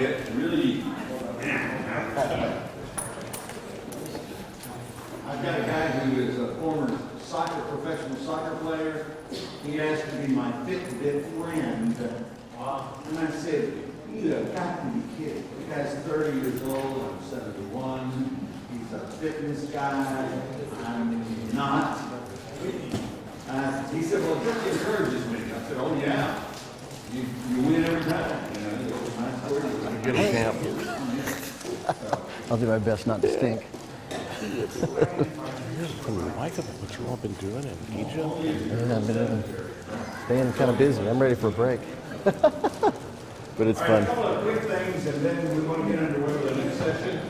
bit, really. I've got a guy who is a former professional soccer player. He asked to be my Fitbit friend. And I said, you have got to be kidding. The guy's 30 years old, I'm 71. He's a fitness guy. I'm not. He said, well, it just encourages me. I said, oh, yeah. You win every time. You know, it was nice for you. Good example. I'll do my best not to stink. Here's pretty remarkable what you all been doing in Egypt. Yeah, I've been staying kind of busy. I'm ready for a break. But it's all right, fun. a couple of quick things, and then we want to get underway with the next session.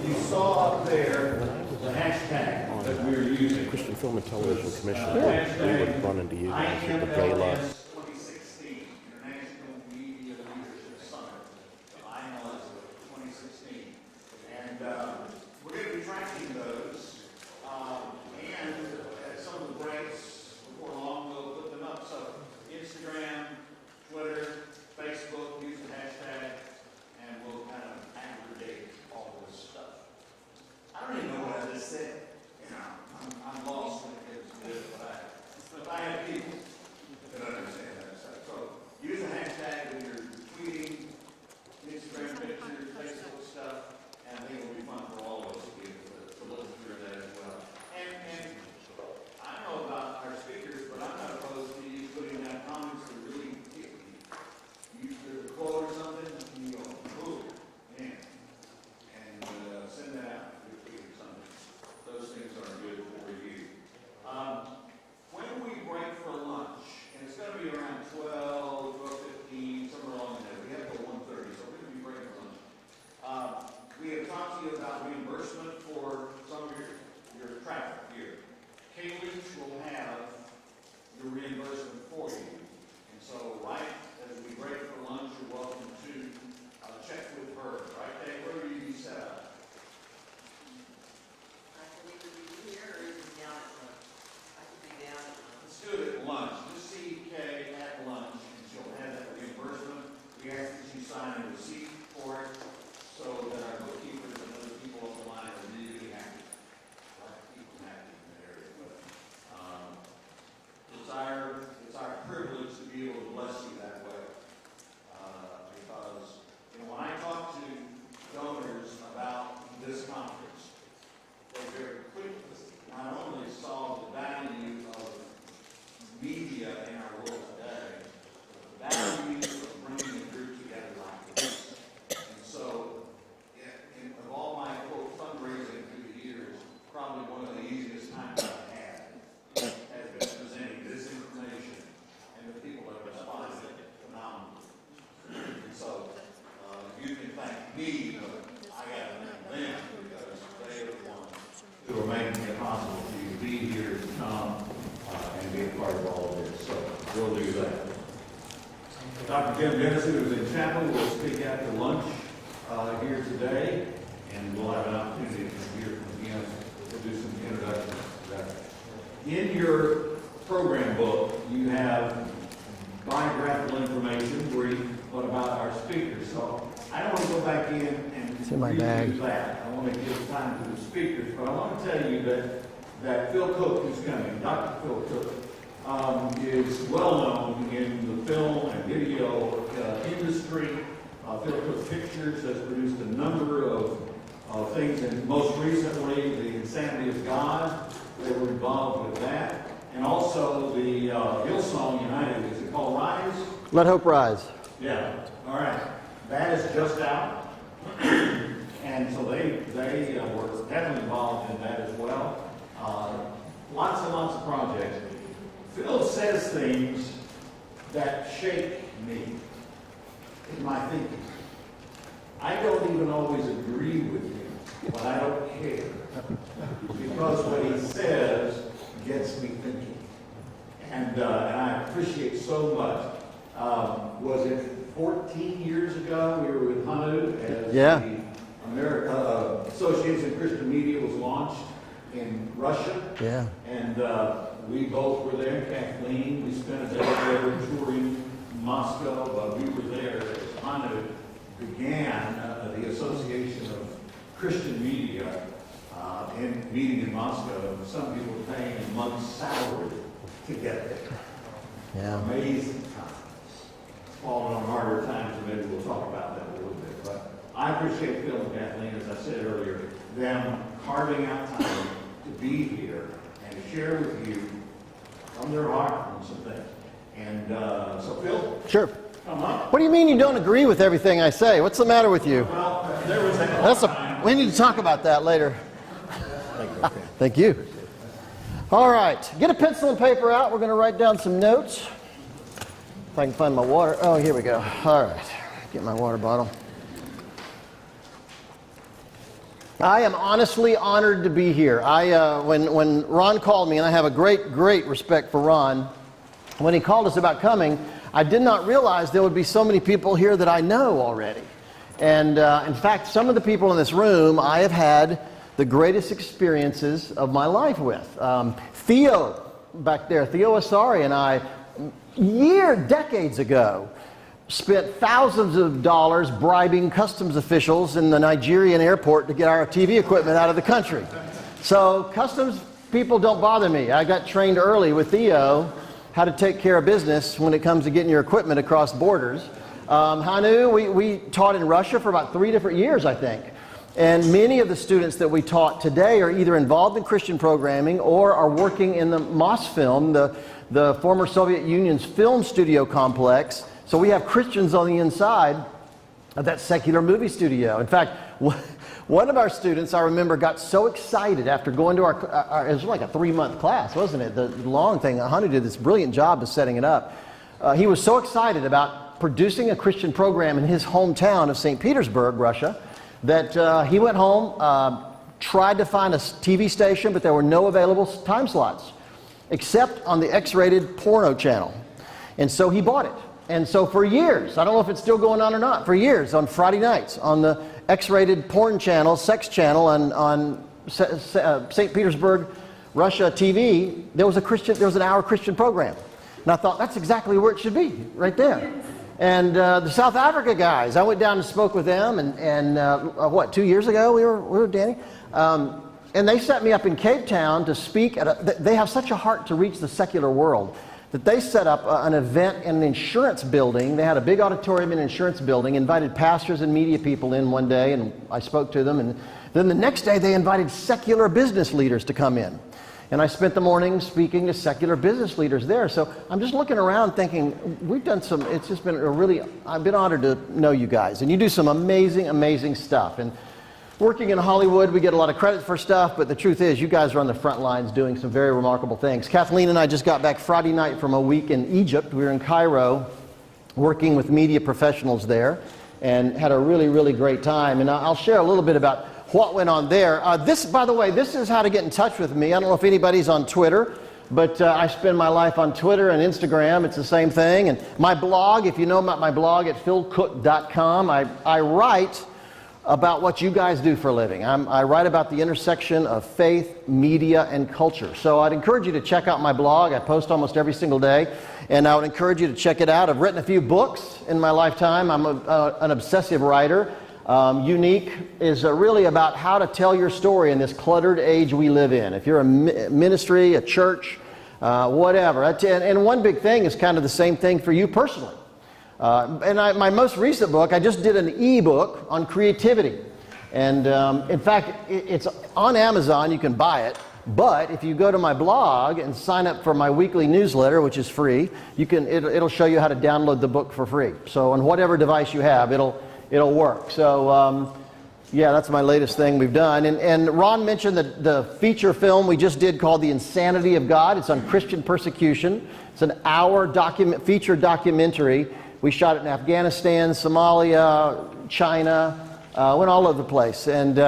You saw up there the hashtag that we were using. Christian Film and Television Commission. We would run into you guys at the gala. 2016 International Media Leadership Summit, the IMLS 2016. And we're going to be tracking those. And at some of the breaks before long, we'll put them up. So Instagram, Twitter, Facebook, use the hashtag, and we'll kind of aggregate all this stuff. I don't even know what I just said. You know, I'm lost when it comes to this, but I have people that understand that stuff. So use the hashtag when you're tweeting, Instagram pictures, Facebook stuff, and I think it'll be fun for all of us to be able to look through that as well. And I don't know about our speakers, but I'm not opposed to you putting down comments that really get me. You hear a quote or something, and you go, ooh, man. And send that out to your tweet or something. Those things are good for you. When we break for lunch, and it's going to be around 12, 12:15, somewhere along there. We have till 1:30, so we're going to be breaking for lunch. We have talked to you about reimbursement for some of your travel here. Kayleigh will have the reimbursement for you. And so right as we break for lunch, you're welcome to check with her. Right, Dave? Where are you set up? I can either be here or even down at lunch. I could be down at lunch. Let's do it at lunch. Just see Kay at lunch, and she'll have that reimbursement. We ask that you sign a receipt for it so that our bookkeepers and other people on the line are really happy. A lot of people happy in that area. But it's our privilege to be able to bless you that way. Because when I talk to donors about this conference, they very quickly not only saw the value of media in our world today, but the value of bringing the group together like this. And so, of all my quote fundraising through the years, probably one of the easiest times I've had has been presenting this information, and the people that responded phenomenally. And so, you can thank me, but I got to thank them because they are the ones who are making it possible for you to be here, to come, and be a part of all of this. So we'll do that. Dr. Jim Dennis, who is in chapel, will speak after lunch here today, and we'll have an opportunity to hear from him. We'll do some introductions today. In your program book, you have biographical information, brief, but about our speakers. So I don't want to go back in and It's in my review bag. that. I want to give time to the speakers, but I want to tell you that Phil Cooke, who's coming, Dr. Phil Cooke, is well known in the film and video industry. Phil Cooke Pictures has produced a number of things, and most recently, The Insanity of God. They were involved with that. And also the Hillsong United, is it called Rise? Let hope rise. Yeah, all right. That is just out. And so they were heavily involved in that as well. Lots and lots of projects. Phil says things that shake me in my thinking. I don't even always agree with him, but I don't care. Because what he says gets me thinking. And I appreciate so much. Was it 14 years ago we were with Hanu as the Association of Christian Media was launched in Russia. Yeah. And we both were there, Kathleen. We spent a day there touring Moscow. We were there as Hanu began the Association of Christian Media meeting in Moscow. Some people were paying a month's salary to get there. Yeah. Amazing times. Falling on harder times, and maybe we'll talk about that a little bit. But I appreciate Phil and Kathleen, as I said earlier, them carving out time to be here and to share with you from their heart on some things. And so Phil, Sure. come up. What do you mean you don't agree with everything I say? What's the matter with you? Well, there was We need to talk about that later. Thank you. All right. Get a pencil and paper out. We're going to write down some notes. If I can find my water. Oh, here we go. All right. Get my water bottle. I am honestly honored to be here. When Ron called me, and I have a great respect for Ron, when he called us about coming, I did not realize there would be so many people here that I know already. And in fact, some of the people in this room I have had the greatest experiences of my life with. Theo back there, Theo Asari and I, decades ago, spent thousands of dollars bribing customs officials in the Nigerian airport to get our TV equipment out of the country. So customs people don't bother me. I got trained early with Theo how to take care of business when it comes to getting your equipment across borders. Hanu, we taught in Russia for about 3 different years, I think. And many of the students that we taught today are either involved in Christian programming or are working in the Mosfilm, the former Soviet Union's film studio complex. So we have Christians on the inside of that secular movie studio. In fact, one of our students, I remember, got so excited after going to our it was like a 3-month class, wasn't it? The long thing. Hanu did this brilliant job of setting it up. He was so excited about producing a Christian program in his hometown of St. Petersburg, Russia, that he went home, tried to find a TV station, but there were no available time slots, except on the X-rated porno channel. And so he bought it. And so for years, I don't know if it's still going on or not, for years on Friday nights on the X-rated porn channel, sex channel on St. Petersburg, Russia TV, there was an hour Christian program. And I thought, that's exactly where it should be, right there. And the South Africa guys, I went down and spoke with them, and 2 years ago we were Danny, and they set me up in Cape Town to speak they have such a heart to reach the secular world that they set up an event in an insurance building. They had a big auditorium in an insurance building, invited pastors and media people in one day, and I spoke to them, and then the next day they invited secular business leaders to come in. And I spent the morning speaking to secular business leaders there. So I'm just looking around thinking, it's just been I've been honored to know you guys. And you do some amazing stuff. And working in Hollywood, we get a lot of credit for stuff, but the truth is, you guys are on the front lines doing some very remarkable things. Kathleen and I just got back Friday night from a week in Egypt. We were in Cairo working with media professionals there and had a really great time. And I'll share a little bit about what went on there. By the way, this is how to get in touch with me. I don't know if anybody's on Twitter, but I spend my life on Twitter and Instagram. It's the same thing. And my blog, if you know about my blog at philcooke.com, I write about what you guys do for a living. I write about the intersection of faith, media, and culture. So I'd encourage you to check out my blog. I post almost every single day, and I would encourage you to check it out. I've written a few books in my lifetime. I'm an obsessive writer. Unique is really about how to tell your story in this cluttered age we live in. If you're a ministry, a church, whatever. And one big thing is kind of the same thing for you personally. My most recent book, I just did an e-book on creativity. And in fact, it's on Amazon. You can buy it. But if you go to my blog and sign up for my weekly newsletter, which is free, it'll show you how to download the book for free. So on whatever device you have, it'll work. So yeah, that's my latest thing we've done. And Ron mentioned the feature film we just did called The Insanity of God. It's on Christian persecution. It's an hour feature documentary. We shot it in Afghanistan, Somalia, China, went all over the place. And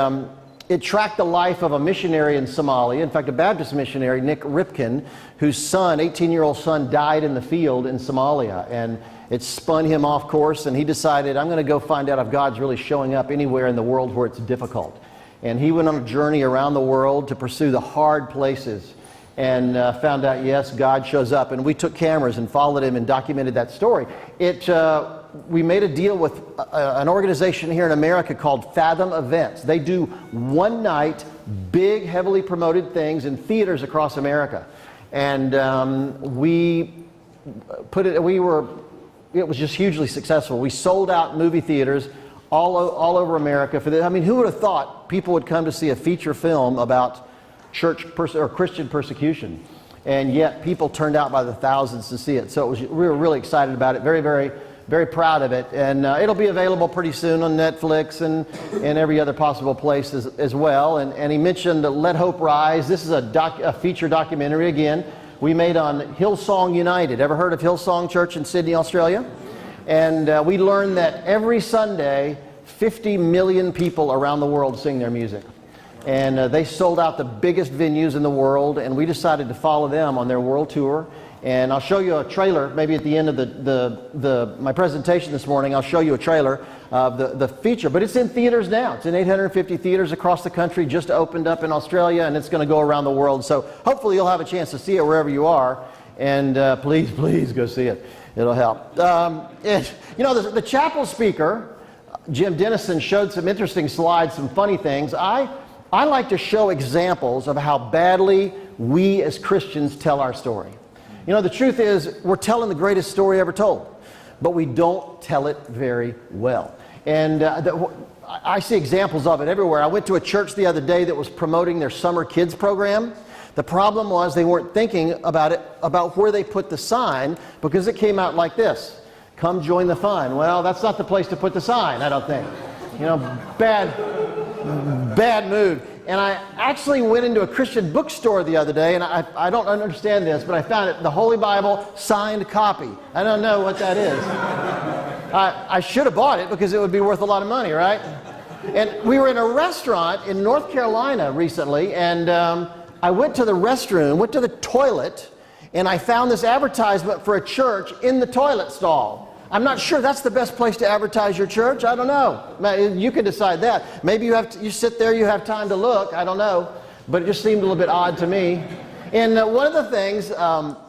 it tracked the life of a missionary in Somalia, in fact a Baptist missionary, Nick Ripken, whose 18-year-old son died in the field in Somalia. And it spun him off course, and he decided, I'm going to go find out if God's really showing up anywhere in the world where it's difficult. And he went on a journey around the world to pursue the hard places, and found out, yes, God shows up. And we took cameras and followed him and documented that story. we made a deal with an organization here in America called Fathom Events. They do one night, big, heavily promoted things in theaters across America. And it was just hugely successful. We sold out movie theaters all over America. I mean, who would have thought people would come to see a feature film about or Christian persecution? And yet people turned out by the thousands to see it. So we were really excited about it, very, very, very proud of it. And it'll be available pretty soon on Netflix and every other possible place as well. And he mentioned Let Hope Rise. This is a feature documentary again. We made on Hillsong United. Ever heard of Hillsong Church in Sydney, Australia? And we learned that every Sunday, 50 million people around the world sing their music. And they sold out the biggest venues in the world, and we decided to follow them on their world tour. And I'll show you a trailer, maybe at the end of my presentation this morning. I'll show you a trailer of the feature, but it's in theaters now. It's in 850 theaters across the country, just opened up in Australia, and it's going to go around the world. So hopefully you'll have a chance to see it wherever you are, and please, please go see it. It'll help. The chapel speaker, Jim Dennison, showed some interesting slides, some funny things. I like to show examples of how badly we as Christians tell our story. You know, the truth is, we're telling the greatest story ever told, but we don't tell it very well. And I see examples of it everywhere. I went to a church the other day that was promoting their summer kids program. The problem was they weren't thinking about where they put the sign, because it came out like this: "Come join the fun." Well, that's not the place to put the sign, I don't think. You know, bad mood. And I actually went into a Christian bookstore the other day, and I don't understand this, but I found it, the Holy Bible signed copy. I don't know what that is. I should have bought it because it would be worth a lot of money, right? And we were in a restaurant in North Carolina recently, and I went to the restroom, went to the toilet, and I found this advertisement for a church in the toilet stall. I'm not sure that's the best place to advertise your church. I don't know. You can decide that. Maybe you sit there, you have time to look. I don't know. But it just seemed a little bit odd to me. And one of the things,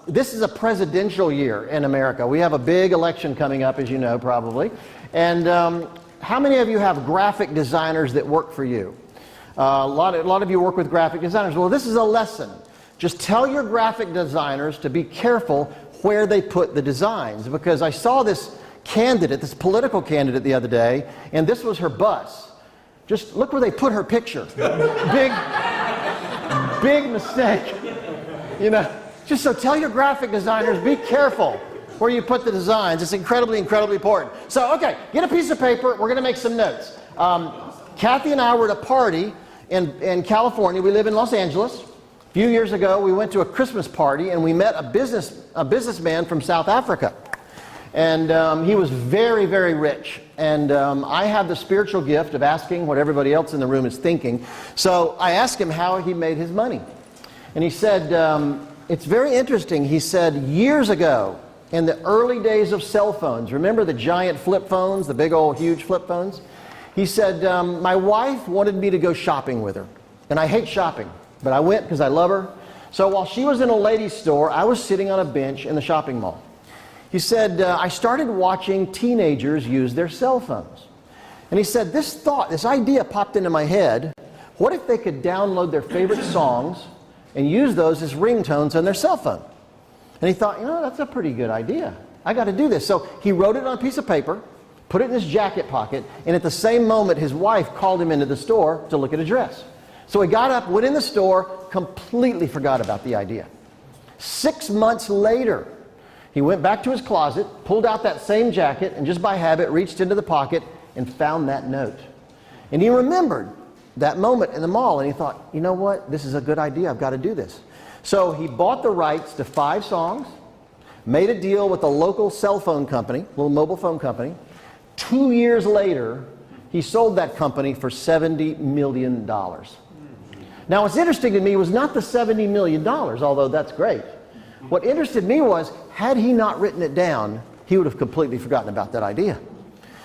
this is a presidential year in America. We have a big election coming up, as you know, probably. And how many of you have graphic designers that work for you? A lot of you work with graphic designers. Well, this is a lesson. Just tell your graphic designers to be careful where they put the designs, because I saw this political candidate the other day, and this was her bus. Just look where they put her picture. Big mistake. You know, just so tell your graphic designers, be careful where you put the designs. It's incredibly, incredibly important. So, okay, get a piece of paper. We're going to make some notes. Kathy and I were at a party in California. We live in Los Angeles. A few years ago, we went to a Christmas party, and we met a businessman from South Africa. And he was very, very rich. And I have the spiritual gift of asking what everybody else in the room is thinking. So I asked him how he made his money. And he said, it's very interesting. He said, years ago, in the early days of cell phones, remember the giant flip phones, the big old huge flip phones? He said, my wife wanted me to go shopping with her. And I hate shopping. But I went because I love her. So while she was in a ladies' store, I was sitting on a bench in the shopping mall. He said, I started watching teenagers use their cell phones. And he said, this idea popped into my head. What if they could download their favorite songs and use those as ringtones on their cell phone? And he thought, that's a pretty good idea. I got to do this. So he wrote it on a piece of paper, put it in his jacket pocket, and at the same moment, his wife called him into the store to look at a dress. So he got up, went in the store, completely forgot about the idea. 6 months later, he went back to his closet, pulled out that same jacket, and just by habit reached into the pocket and found that note. And he remembered that moment in the mall, and he thought, you know what? This is a good idea. I've got to do this. So he bought the rights to 5 songs, made a deal with a local cell phone company, little mobile phone company. 2 years later, he sold that company for $70 million. Now, what's interesting to me was not the $70 million, although that's great. What interested me was, had he not written it down, he would have completely forgotten about that idea.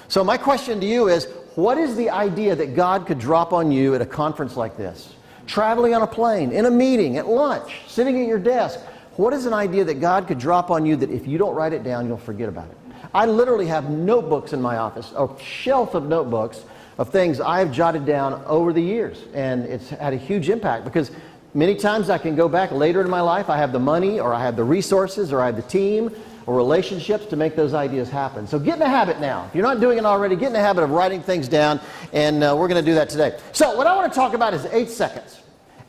So my question to you is, what is the idea that God could drop on you at a conference like this? Traveling on a plane, in a meeting, at lunch, sitting at your desk. What is an idea that God could drop on you that if you don't write it down, you'll forget about it? I literally have notebooks in my office, a shelf of notebooks of things I have jotted down over the years. And it's had a huge impact because many times I can go back later in my life, I have the money or I have the resources or I have the team or relationships to make those ideas happen. So get in the habit now. If you're not doing it already, get in the habit of writing things down, and we're going to do that today. So what I want to talk about is 8 seconds.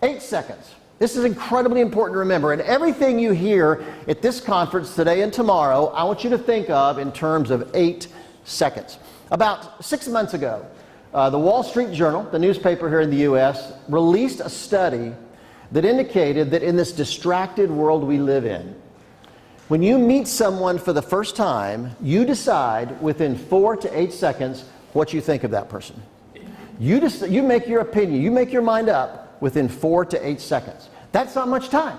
8 seconds. This is incredibly important to remember, and everything you hear at this conference today and tomorrow, I want you to think of in terms of 8 seconds. About 6 months ago, the Wall Street Journal, the newspaper here in the U.S., released a study that indicated that in this distracted world we live in, when you meet someone for the first time, you decide within 4 to 8 seconds what you think of that person. You make your opinion, you make your mind up within 4 to 8 seconds. That's not much time.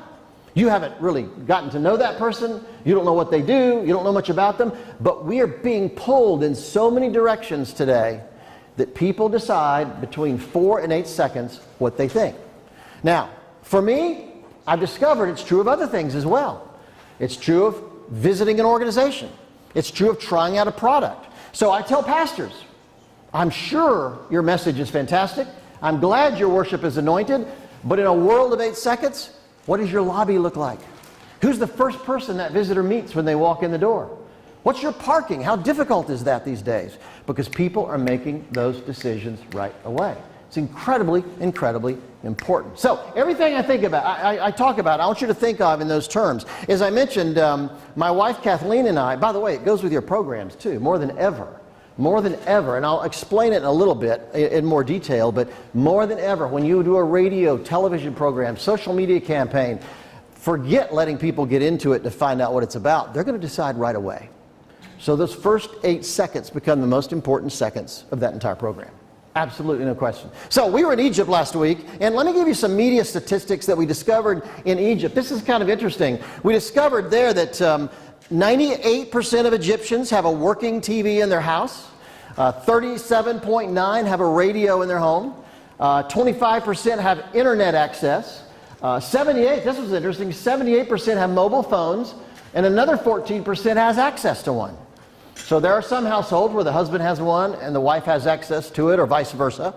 You haven't really gotten to know that person, you don't know what they do, you don't know much about them, but we are being pulled in so many directions today that people decide between 4 and 8 seconds what they think. Now, for me, I've discovered it's true of other things as well. It's true of visiting an organization. It's true of trying out a product. So I tell pastors, I'm sure your message is fantastic. I'm glad your worship is anointed. But in a world of 8 seconds, what does your lobby look like? Who's the first person that visitor meets when they walk in the door? What's your parking? How difficult is that these days? Because people are making those decisions right away. It's incredibly, incredibly important. So everything I think about, I talk about, I want you to think of in those terms. As I mentioned, my wife Kathleen and I, by the way, it goes with your programs too, more than ever. More than ever, and I'll explain it in a little bit in more detail, but more than ever, when you do a radio, television program, social media campaign, forget letting people get into it to find out what it's about. They're going to decide right away. So those first 8 seconds become the most important seconds of that entire program. Absolutely no question. So we were in Egypt last week, and let me give you some media statistics that we discovered in Egypt. This is kind of interesting. We discovered there that 98% of Egyptians have a working TV in their house. 37.9% have a radio in their home. 25% have internet access. 78%, this was interesting, 78% have mobile phones, and another 14% has access to one. So there are some households where the husband has one and the wife has access to it, or vice versa.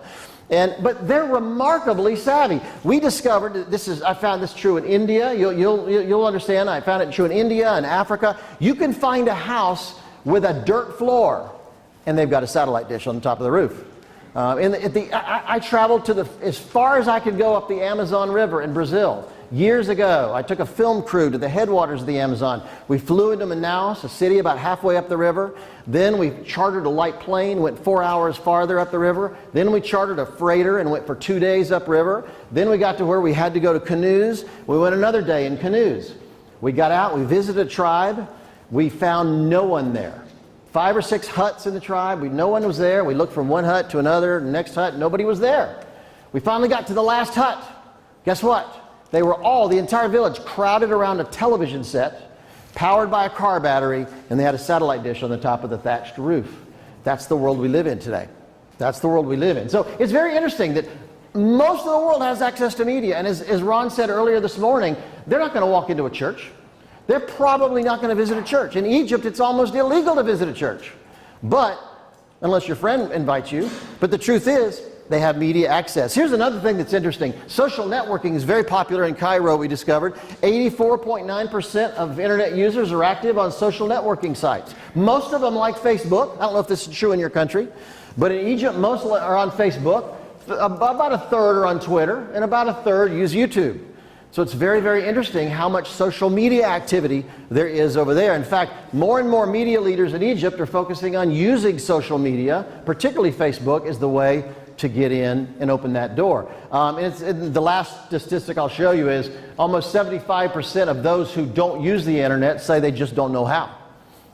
But they're remarkably savvy. We discovered that I found this true in India. You'll understand. I found it true in India and Africa. You can find a house with a dirt floor, and they've got a satellite dish on the top of the roof. I traveled as far as I could go up the Amazon River in Brazil. Years ago, I took a film crew to the headwaters of the Amazon. We flew into Manaus, a city about halfway up the river. Then we chartered a light plane, went 4 hours farther up the river. Then we chartered a freighter and went for 2 days upriver. Then we got to where we had to go to canoes. We went another day in canoes. We got out, we visited a tribe. We found no one there. 5 or 6 huts in the tribe. No one was there. We looked from one hut to another, next hut, nobody was there. We finally got to the last hut. Guess what? They were the entire village, crowded around a television set, powered by a car battery, and they had a satellite dish on the top of the thatched roof. That's the world we live in today. That's the world we live in. So it's very interesting that most of the world has access to media, and as Ron said earlier this morning, they're not going to walk into a church. They're probably not going to visit a church. In Egypt, it's almost illegal to visit a church. But, unless your friend invites you, but the truth is, they have media access. Here's another thing that's interesting. Social networking is very popular in Cairo, we discovered. 84.9% of internet users are active on social networking sites. Most of them like Facebook. I don't know if this is true in your country, but in Egypt, most are on Facebook. About a third are on Twitter, and about a third use YouTube. So it's very, very interesting how much social media activity there is over there. In fact, more and more media leaders in Egypt are focusing on using social media, particularly Facebook, as the way to get in and open that door. The last statistic I'll show you is almost 75% of those who don't use the internet say they just don't know how.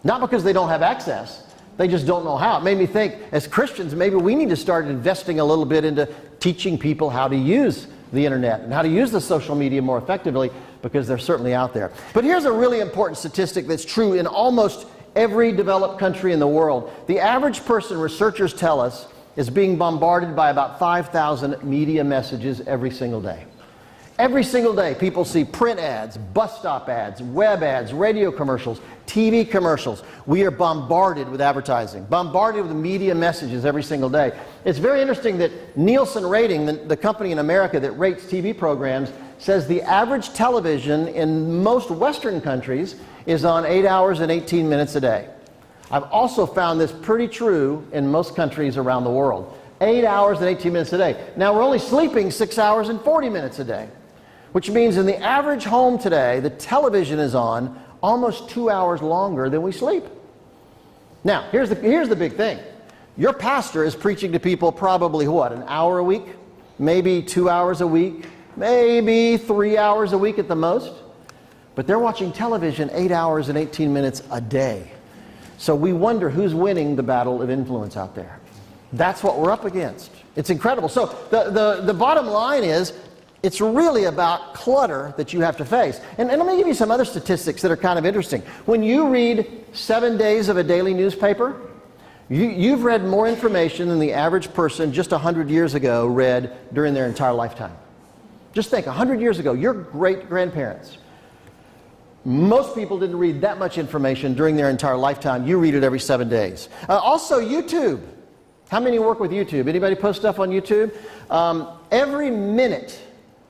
Not because they don't have access, they just don't know how. It made me think, as Christians, maybe we need to start investing a little bit into teaching people how to use the internet and how to use the social media more effectively, because they're certainly out there. But here's a really important statistic that's true in almost every developed country in the world. The average person, researchers tell us, is being bombarded by about 5,000 media messages every single day. Every single day, people see print ads, bus stop ads, web ads, radio commercials, TV commercials. We are bombarded with advertising, bombarded with media messages every single day. It's very interesting that Nielsen Rating, the company in America that rates TV programs, says the average television in most Western countries is on 8 hours and 18 minutes a day. I've also found this pretty true in most countries around the world. 8 hours and 18 minutes a day. Now, we're only sleeping 6 hours and 40 minutes a day, which means in the average home today, the television is on almost 2 hours longer than we sleep. Now, here's the big thing. Your pastor is preaching to people probably, what, an hour a week? Maybe 2 hours a week? Maybe 3 hours a week at the most? But they're watching television 8 hours and 18 minutes a day. So we wonder who's winning the battle of influence out there. That's what we're up against. It's incredible. So the bottom line is, it's really about clutter that you have to face. And let me give you some other statistics that are kind of interesting. When you read 7 days of a daily newspaper, you've read more information than the average person just 100 years ago read during their entire lifetime. Just think, 100 years ago, your great-grandparents, most people didn't read that much information during their entire lifetime. You read it every 7 days. Also, YouTube. How many work with YouTube? Anybody post stuff on YouTube?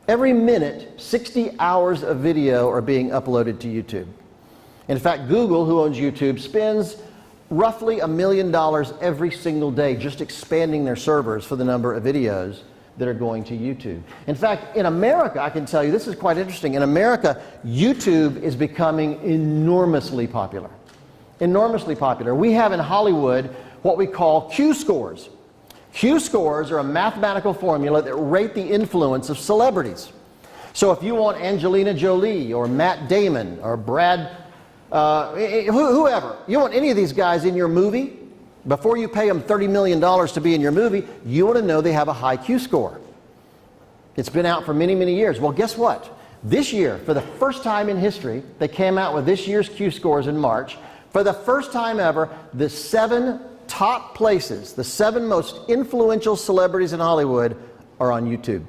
Every minute, 60 hours of video are being uploaded to YouTube. In fact, Google, who owns YouTube, spends roughly $1 million every single day just expanding their servers for the number of videos that are going to YouTube. In fact, in America, I can tell you, this is quite interesting. In America, YouTube is becoming enormously popular. Enormously popular. We have in Hollywood what we call Q scores. Q scores are a mathematical formula that rate the influence of celebrities. So if you want Angelina Jolie or Matt Damon or Brad, whoever, you want any of these guys in your movie, before you pay them $30 million to be in your movie, you want to know they have a high Q score. It's been out for many, many years. Well, guess what? This year, for the first time in history, they came out with this year's Q scores in March. For the first time ever, the 7 top places, the 7 most influential celebrities in Hollywood are on YouTube.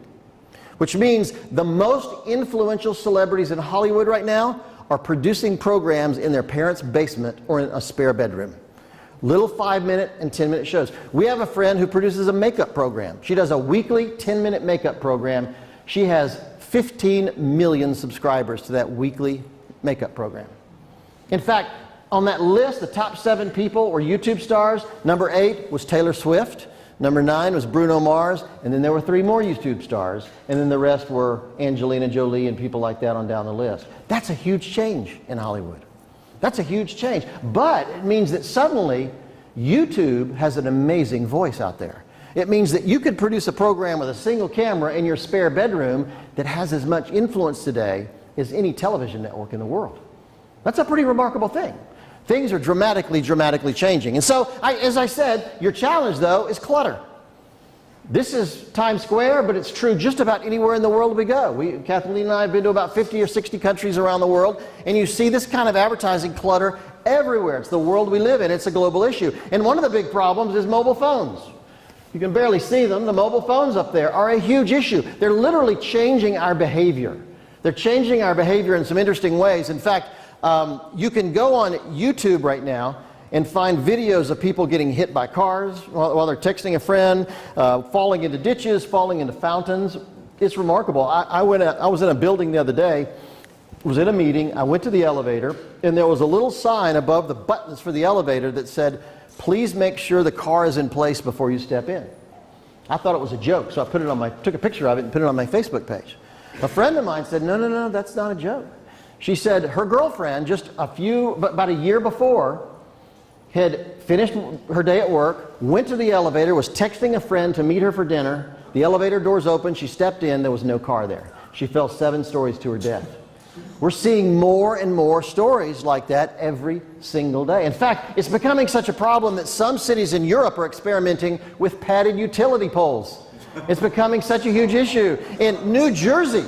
Which means the most influential celebrities in Hollywood right now are producing programs in their parents' basement or in a spare bedroom. Little 5-minute and 10-minute shows. We have a friend who produces a makeup program. She does a weekly 10-minute makeup program. She has 15 million subscribers to that weekly makeup program. In fact, on that list, the top 7 people were YouTube stars. Number 8 was Taylor Swift. Number 9 was Bruno Mars. And then there were 3 more YouTube stars. And then the rest were Angelina Jolie and people like that on down the list. That's a huge change in Hollywood. That's a huge change. But it means that suddenly YouTube has an amazing voice out there. It means that you could produce a program with a single camera in your spare bedroom that has as much influence today as any television network in the world. That's a pretty remarkable thing. Things are dramatically changing. And so, as I said, your challenge, though, is clutter. This is Times Square, but it's true just about anywhere in the world we go. Kathleen and I have been to about 50 or 60 countries around the world, and you see this kind of advertising clutter everywhere. It's the world we live in. It's a global issue. And one of the big problems is mobile phones. You can barely see them. The mobile phones up there are a huge issue. They're literally changing our behavior. They're changing our behavior in some interesting ways. In fact, you can go on YouTube right now and find videos of people getting hit by cars while they're texting a friend, falling into ditches, falling into fountains. It's remarkable. I was in a building the other day, was in a meeting, I went to the elevator, and there was a little sign above the buttons for the elevator that said, "Please make sure the car is in place before you step in." I thought it was a joke, so I took a picture of it and put it on my Facebook page. A friend of mine said, no, that's not a joke. She said her girlfriend, about a year before, had finished her day at work, went to the elevator, was texting a friend to meet her for dinner. The elevator doors opened, she stepped in, there was no car there. She fell 7 stories to her death. We're seeing more and more stories like that every single day. In fact, it's becoming such a problem that some cities in Europe are experimenting with padded utility poles. It's becoming such a huge issue. In New Jersey,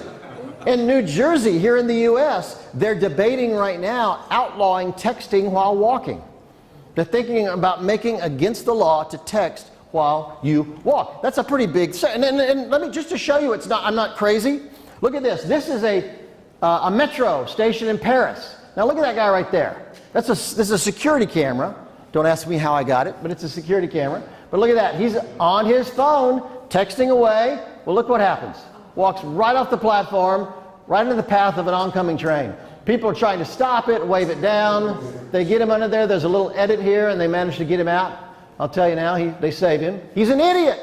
here in the U.S., they're debating right now outlawing texting while walking. They're thinking about making against the law to text while you walk. That's a pretty big... And let me, just to show you I'm not crazy, Look at this. This is a metro station in Paris. Now look at that guy right there. This is a security camera. Don't ask me how I got it, but it's a security camera. But look at that. He's on his phone, texting away. Well, look what happens. Walks right off the platform, right into the path of an oncoming train. People are trying to stop it, wave it down. They get him under there. There's a little edit here, and they manage to get him out. I'll tell you now, they save him. He's an idiot.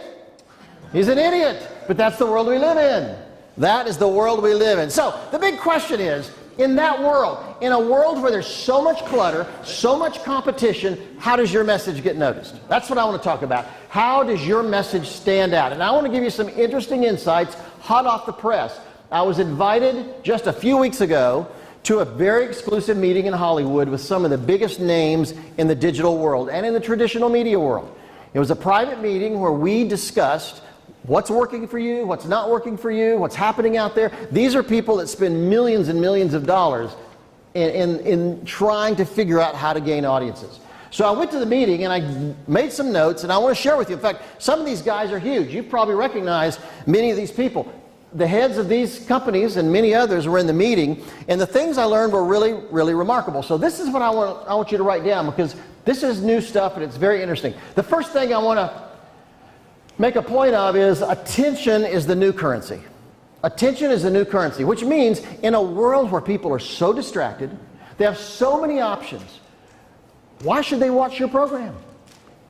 He's an idiot. But that's the world we live in. That is the world we live in. So the big question is, in that world, in a world where there's so much clutter, so much competition, how does your message get noticed? That's what I want to talk about. How does your message stand out? And I want to give you some interesting insights hot off the press. I was invited just a few weeks ago to a very exclusive meeting in Hollywood with some of the biggest names in the digital world and in the traditional media world. It was a private meeting where we discussed what's working for you, what's not working for you, what's happening out there. These are people that spend millions and millions of dollars in trying to figure out how to gain audiences. So I went to the meeting and I made some notes, and I want to share with you. In fact, some of these guys are huge. You've probably recognized many of these people. The heads of these companies and many others were in the meeting, and the things I learned were really, really remarkable. So this is what I want you to write down, because this is new stuff and it's very interesting. The first thing I want to make a point of is attention is the new currency. Attention is the new currency, which means in a world where people are so distracted, they have so many options, why should they watch your program?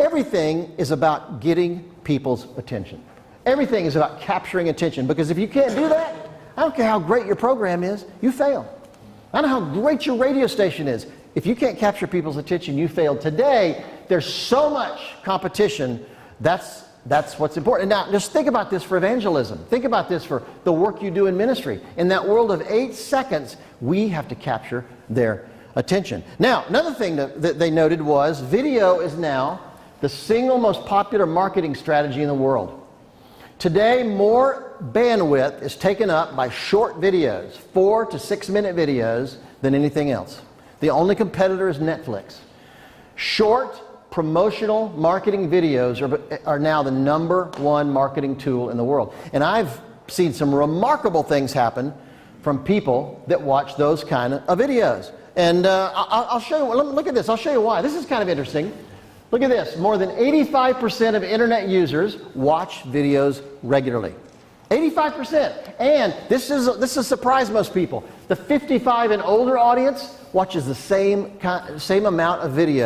Everything is about getting people's attention. Everything is about capturing attention, because if you can't do that, I don't care how great your program is, you fail. I don't know how great your radio station is. If you can't capture people's attention, you failed. Today, there's so much competition. That's what's important. Now, just think about this for evangelism. Think about this for the work you do in ministry. In that world of 8 seconds, we have to capture their attention. Now, another thing that they noted was video is now the single most popular marketing strategy in the world. Today, more bandwidth is taken up by short videos, 4 to 6 minute videos, than anything else. The only competitor is Netflix. Short promotional marketing videos are now the #1 marketing tool in the world. And I've seen some remarkable things happen from people that watch those kind of videos. And I'll show you, look at this, I'll show you why. This is kind of interesting. Look at this, more than 85% of internet users watch videos regularly. 85%. And this is surprised most people. The 55 and older audience watches the same amount of video